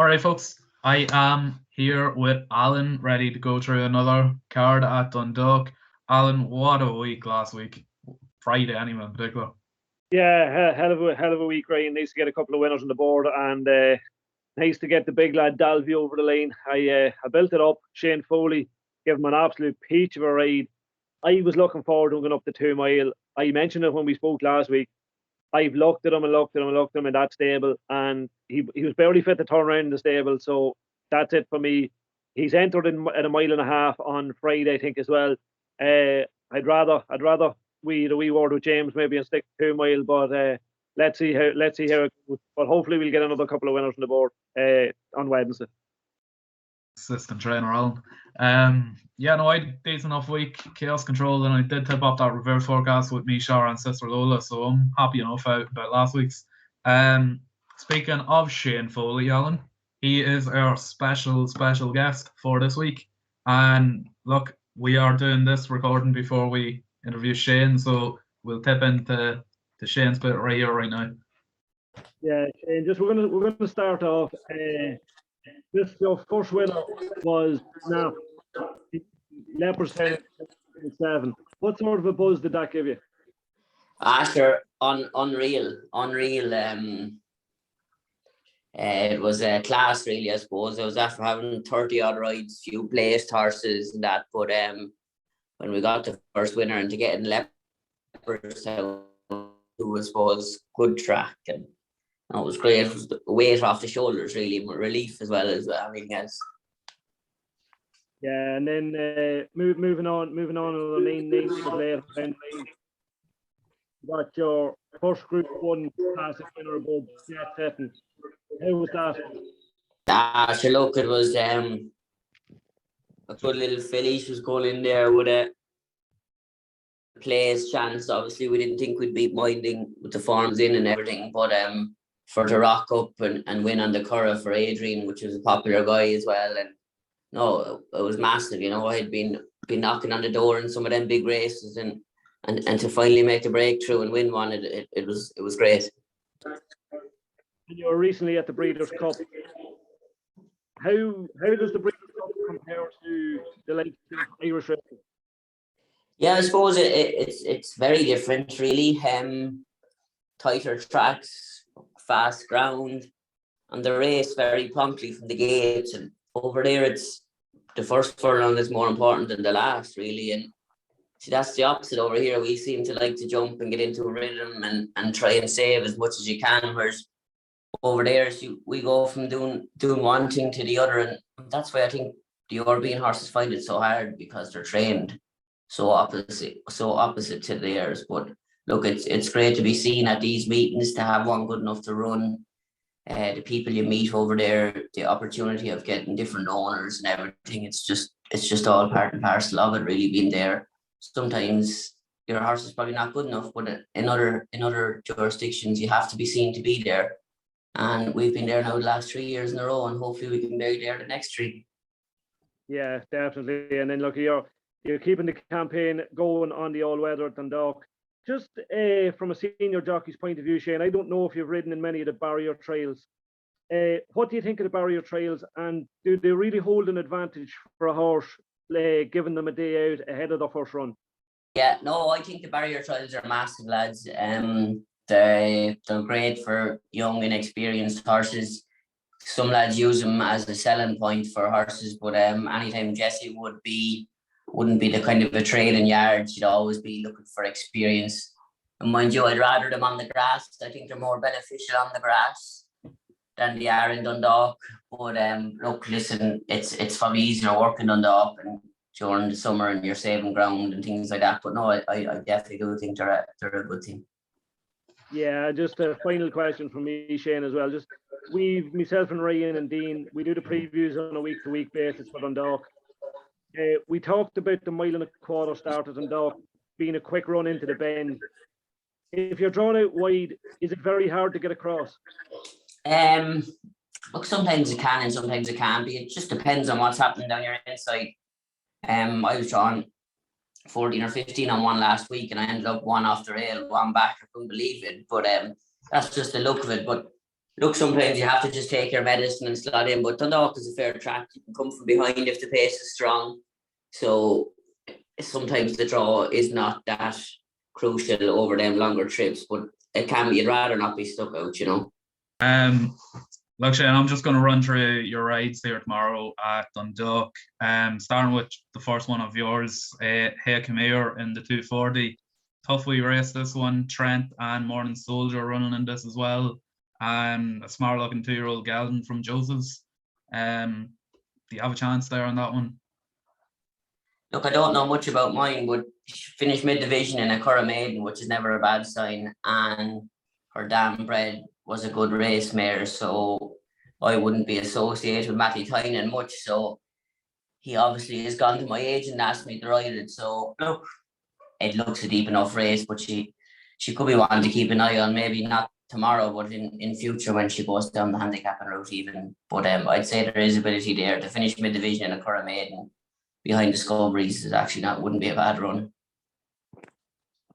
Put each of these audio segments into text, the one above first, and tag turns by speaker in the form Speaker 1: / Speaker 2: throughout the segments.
Speaker 1: All right, folks. I am here with Alan, ready to go through another card at Dundalk. Alan, what a week last week. Friday, anyway, in particular.
Speaker 2: Yeah, hell of a week, Ryan. Nice to get a couple of winners on the board, and nice to get the big lad Dalvey over the lane. I built it up. Shane Foley gave him an absolute peach of a ride. I was looking forward to going up the 2 mile. I mentioned it when we spoke last week. I've looked at him in that stable, and he was barely fit to turn around in the stable. So that's it for me. He's entered in at 1.5 miles on Friday, I think, as well. I'd rather we the wee word with James maybe and stick to 2 mile, but let's see how it goes. But hopefully we'll get another couple of winners on the board on Wednesday.
Speaker 1: Assistant trainer Alan. Yeah, no, I had a decent enough week, chaos control, and I did tip off that reverse forecast with me, Shara, and Sister Lola, so I'm happy enough out about last week's. Speaking of Shane Foley, Alan, he is our special guest for this week. And look, we are doing this recording before we interview Shane, so we'll tip into Shane's bit right here, right now. Yeah,
Speaker 2: Shane, we're gonna start off. This your first winner was Leopard's 7. What sort of a buzz did that give you?
Speaker 3: Sure, unreal. It was a class, really, I suppose. It was after having 30 odd rides, few placed horses and that. But when we got the first winner and to get in Leopard's, who I suppose good track, and it was great. It was the weight off the shoulders, really, relief as well as everything else.
Speaker 2: Yeah, and then moving on to the main names for later. You got your first Group 1 classic winner above Jet Setting. How was that?
Speaker 3: Sure, look, it was a good little filly. She was going in there with a place chance. Obviously, we didn't think we'd be minding with the forms in and everything, but for the rock up and win on the Curragh for Adrian, which was a popular guy as well. And no, it was massive. You know, I had been knocking on the door in some of them big races, and to finally make the breakthrough and win one, it was great.
Speaker 2: And you were recently at the Breeders' Cup. How does the Breeders' Cup compare to the Irish racing?
Speaker 3: Yeah, I suppose it's very different, really. Tighter tracks, fast ground, and the race very promptly from the gates. And over there, it's the first furlong is more important than the last, really. And see, that's the opposite over here. We seem to like to jump and get into a rhythm and try and save as much as you can. Whereas over there, we go from doing one thing to the other, and that's why I think the European horses find it so hard, because they're trained so opposite to theirs. But look, it's great to be seen at these meetings, to have one good enough to run. The people you meet over there, the opportunity of getting different owners and everything, it's just all part and parcel of it, really, being there. Sometimes your horse is probably not good enough, but in other jurisdictions you have to be seen to be there. And we've been there now the last 3 years in a row, and hopefully we can be there the next 3.
Speaker 2: Yeah, definitely. And then look, you're keeping the campaign going on the all-weather at Dundalk. Just from a senior jockey's point of view, Shane, I don't know if you've ridden in many of the barrier trails. What do you think of the barrier trails, and do they really hold an advantage for a horse, giving them a day out ahead of the first run?
Speaker 3: Yeah, no, I think the barrier trails are massive, lads. They're great for young, inexperienced horses. Some lads use them as a selling point for horses, but anytime Jesse wouldn't be the kind of a trading yard. You'd always be looking for experience. And mind you, I'd rather them on the grass. I think they're more beneficial on the grass than they are in Dundalk. But look, listen, it's probably easier working Dundalk and during the summer, and you're saving ground and things like that. But no, I definitely do think they're a good thing.
Speaker 2: Yeah, just a final question from me, Shane, as well. Just myself and Ryan and Dean, we do the previews on a week-to-week basis for Dundalk. We talked about the 1.25 mile start at Dundalk being a quick run into the bend. If you're drawn out wide, is it very hard to get across?
Speaker 3: Look, sometimes it can and sometimes it can't be. It just depends on what's happening down your inside. I was drawn 14 or 15 on one last week, and I ended up one off the rail, one back. I couldn't believe it, but that's just the look of it. But look, sometimes you have to just take your medicine and slot in. But Dundalk is a fair track. You can come from behind if the pace is strong. So sometimes the draw is not that crucial over them longer trips, but it can be. You'd rather not be stuck out, you know.
Speaker 1: Look, Shane, I'm just going to run through your rides here tomorrow at Dundalk. Starting with the first one of yours, Hey Come Here in the 240. Tough wee race, this one. Trent and Morning Soldier running in this as well. A smart looking 2-year-old Gelding from Joseph's. Do you have a chance there on that one?
Speaker 3: Look, I don't know much about mine, but she finished mid-division in a Curra Maiden, which is never a bad sign. And her Damn Bread was a good race mare, so I wouldn't be associated with Matty Tynan much. So he obviously has gone to my agent and asked me to ride it. So look, it looks a deep enough race, but she could be one to keep an eye on. Maybe not tomorrow, but in future when she goes down the handicapping route even. But I'd say there is ability there to finish mid-division in a Curra Maiden behind the Sculberries is actually wouldn't be a bad run.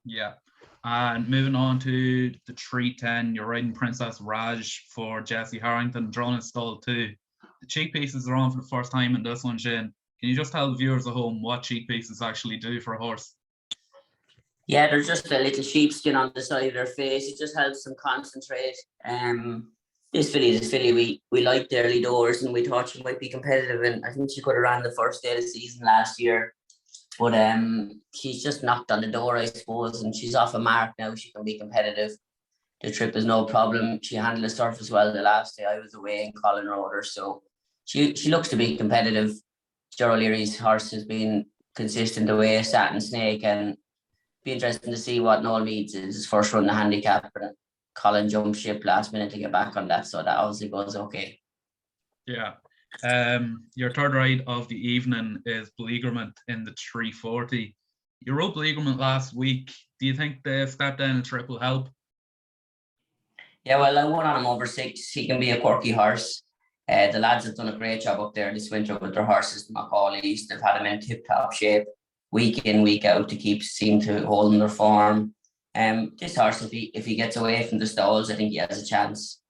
Speaker 1: Yeah. And moving on to the 310, you're riding Princess Raj for Jesse Harrington, drawn in stall 2. The cheek pieces are on for the first time in this one, Shane. Can you just tell the viewers at home what cheek pieces actually do for a horse?
Speaker 3: Yeah, they're just a little sheepskin on the side of their face. It just helps them concentrate. This filly, we liked the early doors and we thought she might be competitive, and I think she could have ran the first day of the season last year. But she's just knocked on the door, I suppose, and she's off a mark now. She can be competitive. The trip is no problem. She handled the surface well the last day I was away in Colin Roder, so she looks to be competitive. Gerald Leary's horse has been consistent away, Satin Snake, and be interesting to see what Noel Meads is his first run the handicap. And Colin jumped ship last minute to get back on that, so that obviously goes okay.
Speaker 1: Yeah. Your third ride of the evening is Beleaguerment in the 340. You rode Beleaguerment last week. Do you think the step down and trip will help?
Speaker 3: Yeah, well, I won on him over 6. He can be a quirky horse. The lads have done a great job up there this winter with their horses, the Macaulays. They've had him in tip-top shape week in, week out to seem to hold in their form. This horse, if he gets away from the stalls, I think he has a chance.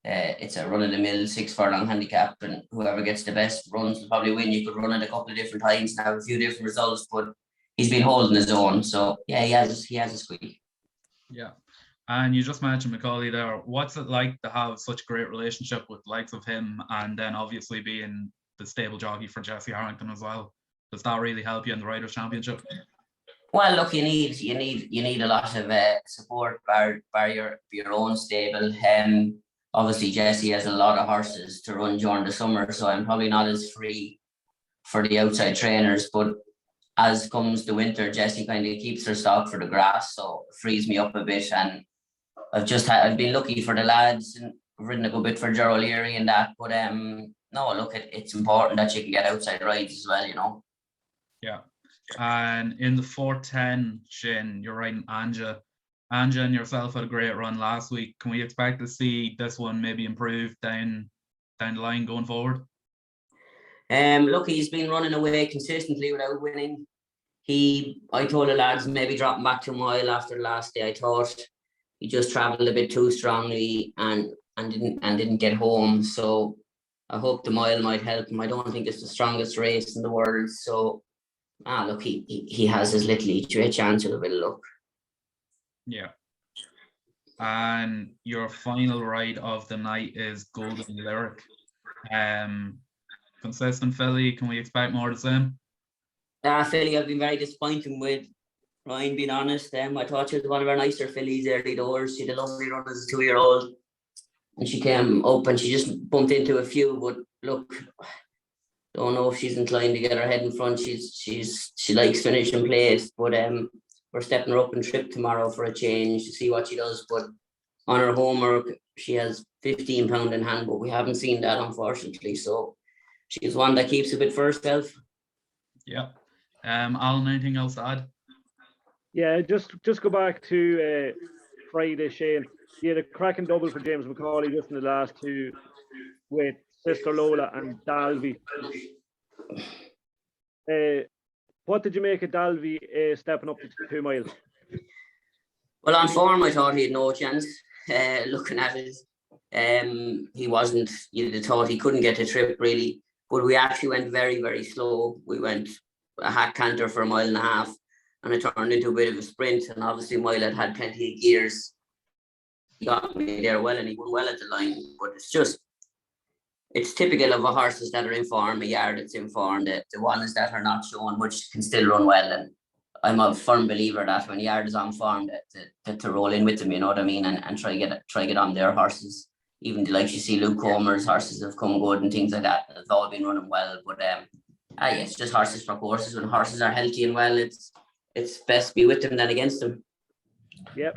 Speaker 3: It's a run-of-the-mill 6 furlong handicap, and whoever gets the best runs will probably win. You could run it a couple of different times and have a few different results, but he's been holding his own. So yeah, he has a squeak.
Speaker 1: Yeah. And you just mentioned Macaulay there. What's it like to have such a great relationship with the likes of him, and then obviously being the stable jockey for Jesse Harrington as well? Does that really help you in the Riders' Championship?
Speaker 3: Well, look, you need a lot of support by your own stable. Obviously, Jesse has a lot of horses to run during the summer, so I'm probably not as free for the outside trainers. But as comes the winter, Jesse kind of keeps her stock for the grass, so it frees me up a bit. And I've been lucky for the lads and ridden a good bit for Gerald Leary and that. But no, look, it's important that you can get outside rides as well, you know.
Speaker 1: Yeah. And in the 410, Shane, you're riding Anja. Anja and yourself had a great run last week. Can we expect to see this one maybe improve down the line going forward?
Speaker 3: Look, he's been running away consistently without winning. I told the lads maybe dropping back to a mile after the last day. I thought he just travelled a bit too strongly and didn't get home. So I hope the mile might help him. I don't think it's the strongest race in the world. So look, he has his little each way chance with a bit of luck.
Speaker 1: Yeah. And your final ride of the night is Golden Lyric. Consistent filly. Can we expect more of the same?
Speaker 3: Filly, I've been very disappointed with. Ryan, being honest, I thought she was one of our nicer fillies early doors. She had a lovely run as a 2-year-old, and she came up and she just bumped into a few. But look, don't know if she's inclined to get her head in front. She likes finishing place, but we're stepping her up in trip tomorrow for a change to see what she does. But on her homework, she has 15 pound in hand, but we haven't seen that, unfortunately. So she's one that keeps a bit for herself.
Speaker 1: Yeah. Alan, anything else to add?
Speaker 2: Yeah, just go back to Friday, Shane. You had a cracking double for James Macaulay just in the last 2 with Sister Lola and Dalby. What did you make of Dalby stepping up to 2 miles?
Speaker 3: Well, on form, I thought he had no chance. Looking at He wasn't, you'd have thought he couldn't get a trip really, but we actually went very, very slow. We went a hack canter for 1.5 miles, and it turned into a bit of a sprint. And obviously Moyle had plenty of gears. He got me there well, and he won well at the line. But it's typical of a horses that are in form, a yard that's in form. The ones that are not showing much can still run well. And I'm a firm believer that when a yard is on form, that to roll in with them, you know what I mean, and try get on their horses. Even like you see Luke Comer's horses have come good and things like that. They've all been running well. But it's just horses for courses. When horses are healthy and well, it's best to be with them than against them.
Speaker 2: Yep.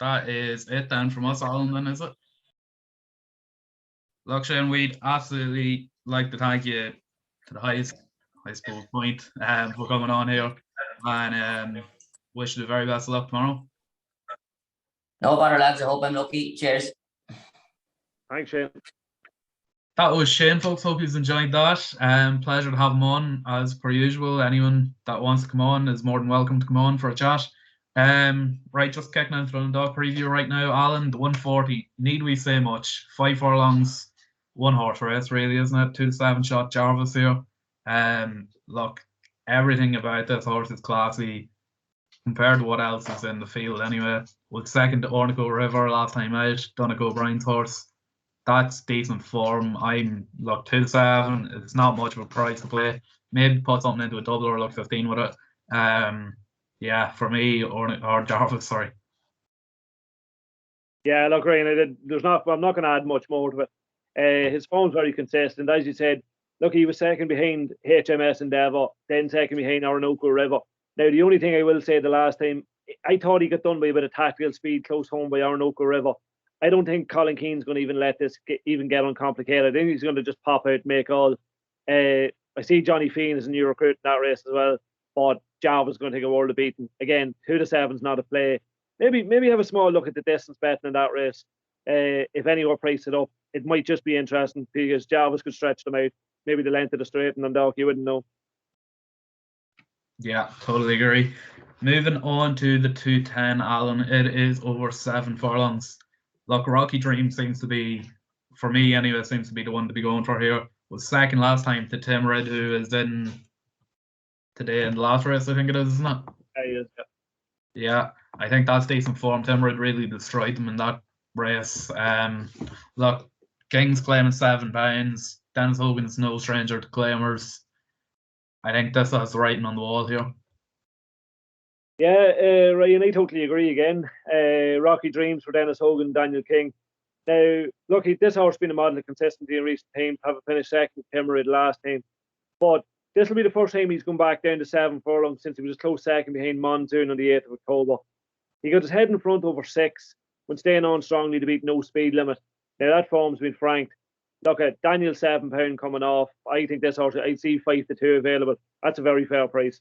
Speaker 1: That is it then from us, Alan, then, is it? Look, Shane, we'd absolutely like to thank you to the highest, I suppose, point for coming on here, and wish you the very best of luck tomorrow.
Speaker 3: No bother, lads. I hope I'm lucky. Cheers.
Speaker 2: Thanks, Shane.
Speaker 1: That was Shane, folks. Hope you've enjoyed that. Pleasure to have him on, as per usual. Anyone that wants to come on is more than welcome to come on for a chat. Right, just kicking into the Dundalk Preview right now. Alan, the 140, need we say much? 5 furlongs, 1 horse race, really, isn't it? 2 to 7 shot Jarvis here. Look, everything about this horse is classy compared to what else is in the field anyway. Was second to Ornico River last time out, Donegal O'Brien's horse. That's decent form. 2 to 7. It's not much of a price to play. Maybe put something into a double or 15 with it. Yeah, for me, or Jarvis, sorry.
Speaker 2: Yeah, look, Ryan, I'm not going to add much more to it. His form's very consistent. As you said, look, he was second behind HMS Endeavour, then second behind Orinoco River. Now, the only thing I will say, the last time, I thought he got done by a bit of tactical speed close home by Orinoco River. I don't think Colin Keane's going to even let this get uncomplicated. I think he's going to just pop out and make all. I see Johnny Fean as a new recruit in that race as well, but Jarvis is going to take a world of beating. Again, 2 to 7's not a play. Maybe have a small look at the distance betting in that race. If anyone priced it up, it might just be interesting because Jarvis could stretch them out. Maybe the length of the straight and Dundalk, you wouldn't know.
Speaker 1: Yeah, totally agree. Moving on to the 210, Alan, it is over 7 furlongs. Look, Rocky Dream seems to be, for me anyway, seems to be the one to be going for here. Was second last time to Tim Red, who is in today in the last race, I think it is, isn't it?
Speaker 2: Yeah.
Speaker 1: Yeah, I think that's decent form. Tim Red really destroyed them in that race. Look, King's claiming £7. Dennis Hogan's no stranger to claimers. I think this has the writing on the wall here.
Speaker 2: Yeah, Ryan, I totally agree again. Rocky Dreams for Dennis Hogan, Daniel King. Now, look, this horse has been a model of consistency in recent times, having finished second to Timmerid last time. But this will be the first time he's gone back down to 7 furlongs since he was close second behind Monsoon on the 8th of October. He got his head in front over 6 when staying on strongly to beat no speed limit. Now, that form's been franked. Look at Daniel £7 coming off. I think this horse, I'd see 5 to 2 available. That's a very fair price.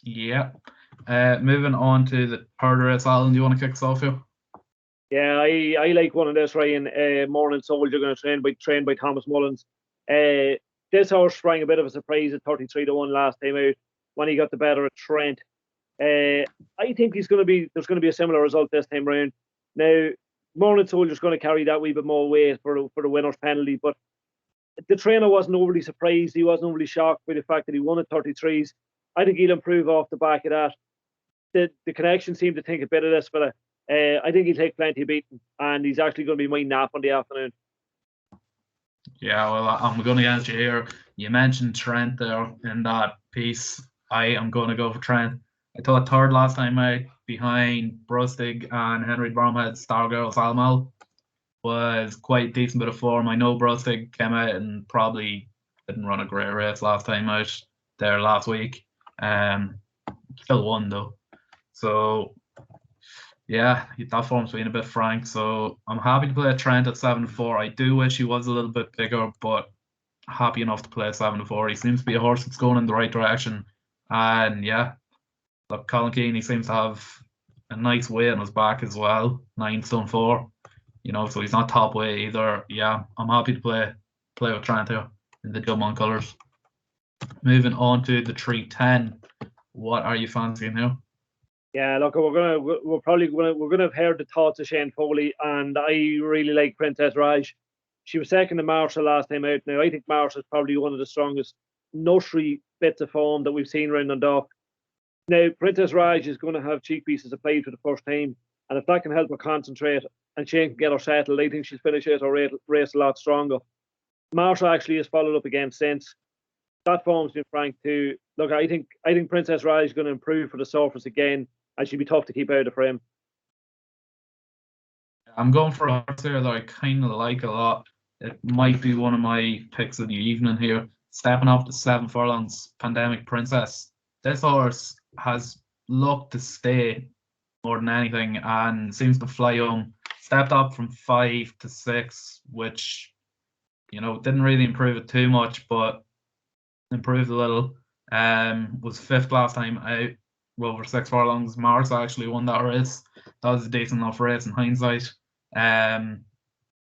Speaker 1: Yeah. Moving on to the third race, Alan, do you want to kick us off here?
Speaker 2: Yeah, I like one of this, Ryan. Morning Soldier going to trained by Thomas Mullins. This horse sprang a bit of a surprise at 33 to 1 last time out when he got the better at Trent. I think there's going to be a similar result this time round. Now, Morning Soldier's going to carry that wee bit more weight for the winner's penalty, but the trainer wasn't overly surprised. He wasn't overly shocked by the fact that he won at 33s. I think he'll improve off the back of that. The connection seemed to think a bit of this, but I think he'll take plenty of beating, and he's actually going to be my nap on the afternoon.
Speaker 1: Yeah, well, I'm going to answer you here. You mentioned Trent there in that piece. I am going to go for Trent. I thought third last time out behind Brustig and Henry Bromhead's Stargirls Almal was quite a decent bit of form. I know Brustig came out and probably didn't run a great race last time out there last week. Still won though. So yeah, that form's been a bit frank. So I'm happy to play Trent at 7-4. I do wish he was a little bit bigger, but happy enough to play 7-4. He seems to be a horse that's going in the right direction. And yeah, look, Colin Keane, he seems to have a nice weight on his back as well, 9 stone 4. You know, so he's not top weight either. Yeah, I'm happy to play with Trent here in the Jumon colours. Moving on to the 310. What are you fancying here?
Speaker 2: Yeah, look, we're probably gonna have heard the thoughts of Shane Foley, and I really like Princess Raj. She was second to Marshall last time out. Now I think Marshall's probably one of the strongest nursery bits of form that we've seen around Dundalk. Now Princess Raj is going to have cheek pieces of play for the first time, and if that can help her concentrate and Shane can get her settled, I think she'll finish out her race a lot stronger. Marshall actually has followed up again since. That form's been frank too. Look, I think Princess Raj is going to improve for the surface again, and she'll be tough to keep out of the frame.
Speaker 1: I'm going for a horse here that I kind of like a lot. It might be one of my picks of the evening here. Stepping up to 7 furlongs, Pandemic Princess. This horse has looked to stay more than anything and seems to fly home. Stepped up from 5 to 6, which, didn't really improve it too much, but improved a little. Was 5th last time out, over 6 furlongs. Mars actually won that race. That was a decent enough race in hindsight.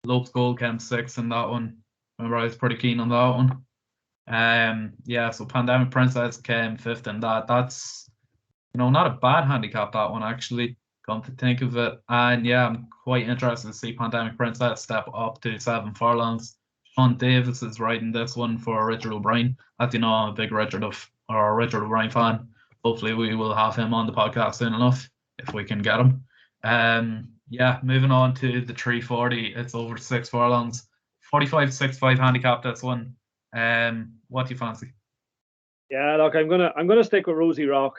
Speaker 1: Lopes Gold came 6th in that one. Remember, I was pretty keen on that one. So Pandemic Princess came 5th in that. That's, not a bad handicap, that one, actually, come to think of it. And yeah, I'm quite interested to see Pandemic Princess step up to 7 furlongs. Sean Davis is riding this one for Richard O'Brien. As you know, I'm a big Richard O'Brien fan. Hopefully we will have him on the podcast soon enough, if we can get him. Moving on to the 340. It's over 6 furlongs. 45-65 handicap, this one. What do you fancy?
Speaker 2: Yeah, look, I'm gonna stick with Rosie Rock.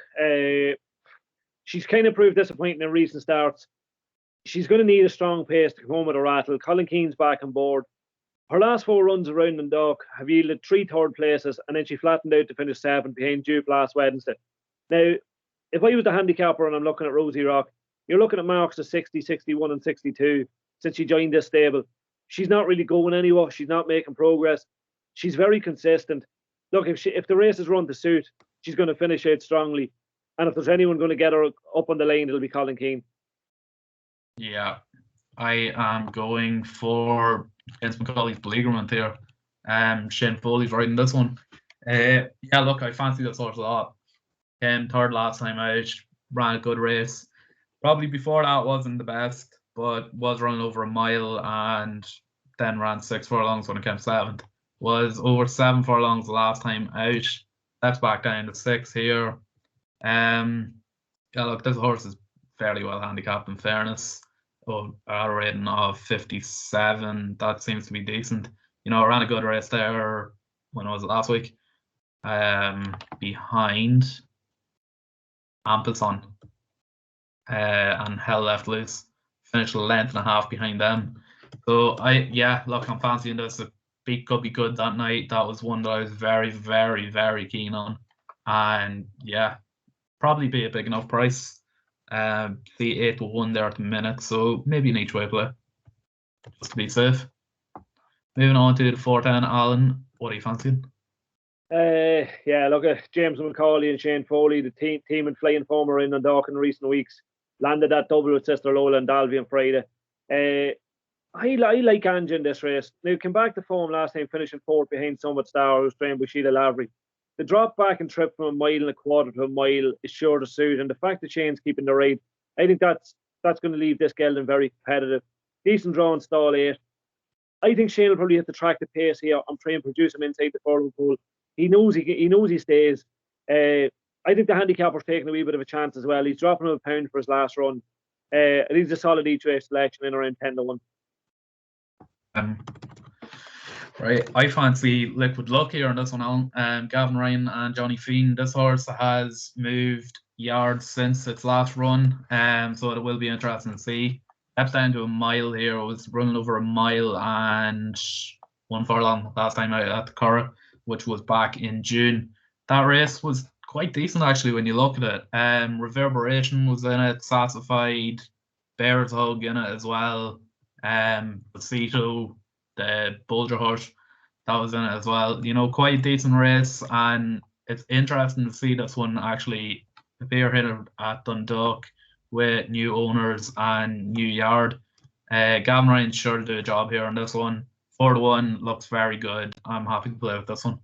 Speaker 2: She's kind of proved disappointing in recent starts. She's going to need a strong pace to come home with a rattle. Colin Keane's back on board. Her last 4 runs around Dundalk have yielded 3 third places, and then she flattened out to finish 7th behind Duke last Wednesday. Now, if I was the handicapper and I'm looking at Rosie Rock, you're looking at marks of 60, 61 and 62 since she joined this stable. She's not really going anywhere. She's not making progress. She's very consistent. Look, if the race is run to suit, she's going to finish out strongly. And if there's anyone going to get her up on the lane, it'll be Colin Keane.
Speaker 1: Yeah, I am going for James McCauley's beleaguerment here. Shane Foley's riding this one. Look, I fancy this horse a lot. Came 3rd last time out, ran a good race. Probably before that wasn't the best, but was running over a mile and then ran 6 furlongs when it came 7th. Was over 7 furlongs the last time out. That's back down to 6 here. Look, this horse is fairly well handicapped in fairness. A rating of 57. That seems to be decent. I ran a good race there when it was last week. Behind Ampelson. And Hell Left Loose. Finished a length and a half behind them. So I'm fancying this. It could be good that night. That was one that I was very, very, very keen on. And probably be a big enough price. The 8-1 there at the minute, so maybe an each way play, just to be safe. Moving on to the 410, Alan, what are you fancying?
Speaker 2: Look at James McCauley and Shane Foley, the team in flying form are in Dundalk in recent weeks. Landed that double with Sister Lola and Dalby on Friday. I like Anja in this race. Now, came back to form last time, finishing 4th behind Summit Star, who was trained by Sheila Lavery. The drop back and trip from 1.25 miles to a mile is sure to suit, and the fact that Shane's keeping the rate, I think that's going to leave this gelding very competitive. Decent draw in stall 8. I think Shane will probably hit the track the pace here. I'm trying to produce him inside the furlong pool. He knows he stays. I think the handicapper's taking a wee bit of a chance as well. He's dropping him £1 for his last run. I think it's a solid each way selection in around 10-1.
Speaker 1: Right, I fancy Liquid Luck here on this one, Alan. Gavin Ryan and Johnny Fiend. This horse has moved yards since its last run, so it will be interesting to see. Steps down to a mile here. It was running over a mile and 1 furlong last time out at the Curragh, which was back in June. That race was quite decent actually when you look at it. Reverberation was in it, Sassified, Bear's Hug in it as well. Cito, the Bulger horse, that was in it as well. Quite a decent race, and it's interesting to see this one actually appear here at Dundalk with new owners and new yard. Gavin Ryan's sure to do a job here on this one. 4-1 looks very good. I'm happy to play with this one.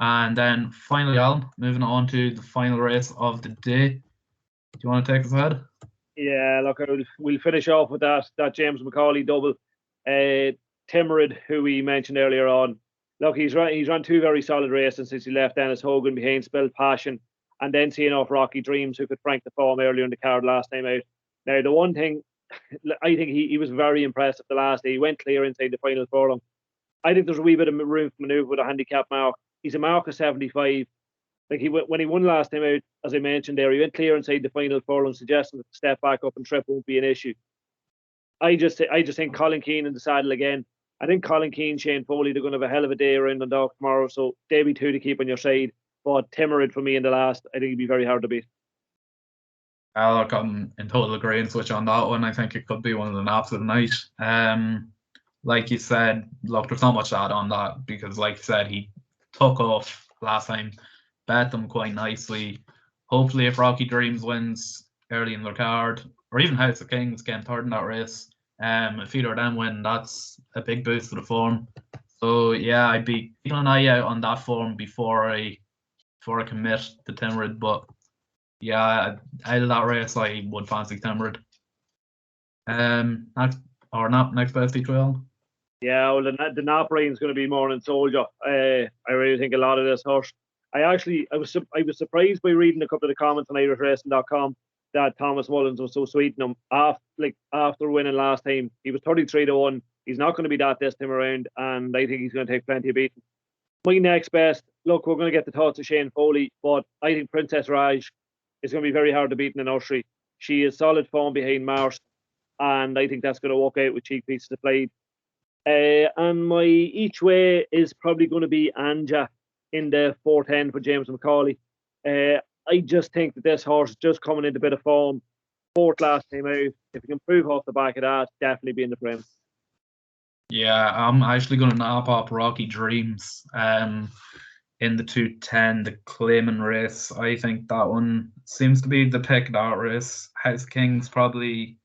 Speaker 1: And then finally, Alan, moving on to the final race of the day. Do you want to take us ahead?
Speaker 2: Yeah, look, we'll finish off with that James McCauley double. Timurid, who we mentioned earlier on, look, he's run two very solid races since he left Dennis Hogan behind Spilled Passion, and then seeing off Rocky Dreams, who could frank the form earlier in the card last time out. Now, the one thing, I think he was very impressive the last day. He went clear inside the final furlong. I think there's a wee bit of room for manoeuvre with a handicap mark. He's a mark of 75. Like when he won last time out, as I mentioned there, he went clear inside the final furlong, suggesting that the step back up and trip won't be an issue. I just think Colin Keane in the saddle again. I think Colin Keane, Shane Foley, they're going to have a hell of a day around Dundalk tomorrow. So they'll be two to keep on your side. But Timurid for me in the last, I think it'd be very hard to beat.
Speaker 1: Look, I'm in total agreement with you on that one. I think it could be one of an absolute night. Like you said, look, there's not much to add on that because, like you said, he took off last time, bet them quite nicely. Hopefully, if Rocky Dreams wins early in their card, or even House of Kings came third in that race, if either of them win, that's a big boost to the form. So yeah, I'd be keeping an eye out on that form before I commit to Timurid. But yeah, out of that race, I would fancy Timurid. Next best trail.
Speaker 2: Yeah, well, the nap rain's going to be more than Soldier. I really think a lot of this horse. I was surprised by reading a couple of the comments on IrishRacing.com that Thomas Mullins was so sweet in him after winning last time. He was 33-1. He's not going to be that this time around, and I think he's going to take plenty of beating. My next best, look, we're going to get the thoughts of Shane Foley, but I think Princess Raj is going to be very hard to beat in the nursery. She is solid form behind Mars, and I think that's going to walk out with cheek pieces of blade. And my each way is probably going to be Anja in the 410 for James McCauley. I just think that this horse is just coming into a bit of form. Fourth last time out. If he can prove off the back of that, definitely be in the frame.
Speaker 1: Yeah, I'm actually going to nap up Rocky Dreams in the 210, the claiming race. I think that one seems to be the pick of that race. House Kings probably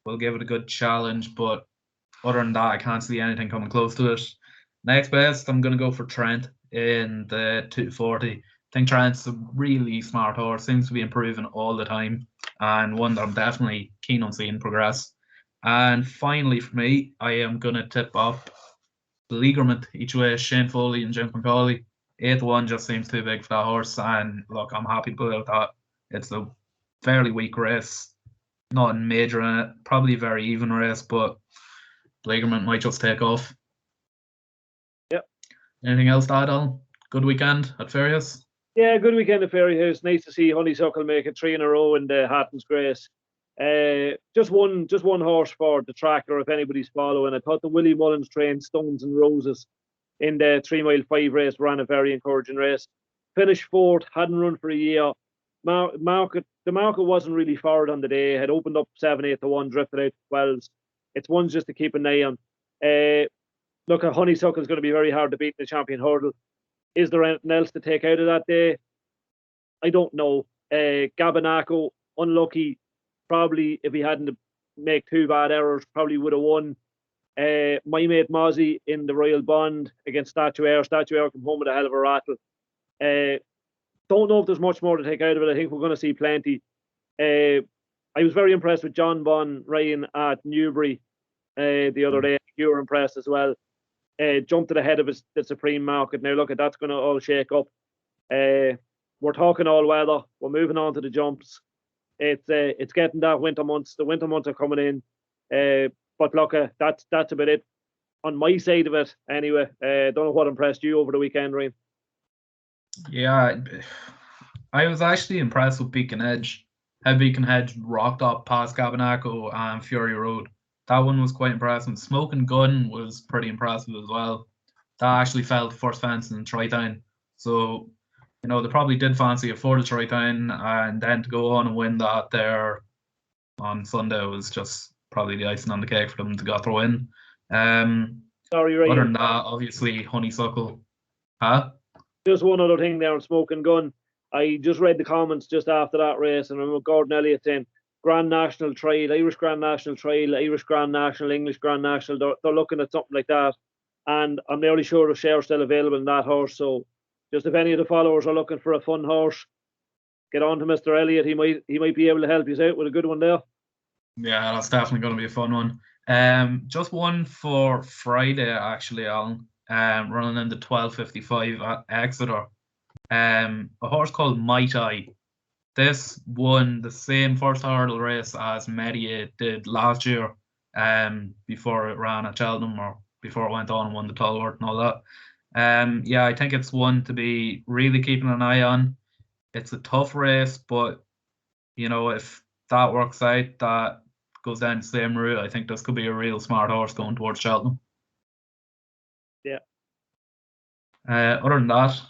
Speaker 1: will give it a good challenge, but other than that, I can't see anything coming close to it. Next best, I'm going to go for Trent in the 240. I think Trent's a really smart horse, seems to be improving all the time, and one that I'm definitely keen on seeing progress. And finally, for me, I am going to tip up Beleaguerment each way, Shane Foley and James McCauley. 8-1 just seems too big for that horse, and look, I'm happy to put out that. It's a fairly weak race, nothing major in it, probably a very even race, but Beleaguerment might just take off.
Speaker 2: Yep.
Speaker 1: Anything else to add on? Good weekend at Fairyhouse?
Speaker 2: Yeah, good weekend at Fairyhouse. Nice to see Honeysuckle make it 3 in a row in the Hatton's Grace. Just one horse for the tracker if anybody's following. I thought the Willie Mullins trained Stones and Roses in the 3 mile 5 race ran a very encouraging race. Finished fourth, hadn't run for a year. The market wasn't really forward on the day. Had opened up 7-8-1, drifted out to 12s. It's ones just to keep an eye on. Look, a Honeysuckle is going to be very hard to beat in the Champion Hurdle. Is there anything else to take out of that day? I don't know. Gabanaco, unlucky. Probably, if he hadn't make 2 bad errors, probably would have won. My mate Mozzie in the Royal Bond against Statuaire. Statuaire came home with a hell of a rattle. Don't know if there's much more to take out of it. I think we're going to see plenty. I was very impressed with John Bon Ryan at Newbury the other day. You were impressed as well. Jumped to the head of the Supreme Market. Now look, that's going to all shake up. We're talking all weather. We're moving on to the jumps. It's getting that winter months. The winter months are coming in. But look, that's about it on my side of it. Anyway, don't know what impressed you over the weekend, Ryan.
Speaker 1: Yeah, I was actually impressed with Beacon Edge. How Beacon Edge rocked up past Gabanaco and Fury Road. That one was quite impressive. Smoking Gun was pretty impressive as well. That actually fell first fence in Tri-Town. So, they probably did fancy it for the Tri-Town, and then to go on and win that there on Sunday was just probably the icing on the cake for them to get their win.
Speaker 2: Sorry, Ryan.
Speaker 1: Other than that, obviously, Honeysuckle. Huh?
Speaker 2: Just one other thing there on Smoking Gun. I just read the comments just after that race, and I remember Gordon Elliott saying Grand National Trail, Irish Grand National Trail, Irish Grand National, English Grand National. They're looking at something like that, and I'm nearly sure the share's still available in that horse. So, just if any of the followers are looking for a fun horse, get on to Mr. Elliott. He might be able to help you out with a good one there.
Speaker 1: Yeah, that's definitely going to be a fun one. Just one for Friday, actually, Alan. Running in the 12:55 at Exeter. A horse called Might Eye. This won the same first hurdle race as Mediate did last year, before it ran at Cheltenham, or before it went on and won the Tolworth and all that. Yeah, I think it's one to be really keeping an eye on. It's a tough race, but if that works out, that goes down the same route, I think this could be a real smart horse going towards Cheltenham.
Speaker 2: Yeah.
Speaker 1: Other than that,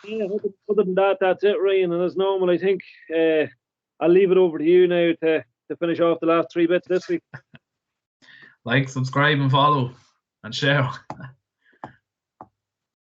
Speaker 2: yeah, other than that, that's it, Ryan. And as normal, I think I'll leave it over to you now to finish off the last 3 bits this week.
Speaker 1: like, subscribe, and follow, and share.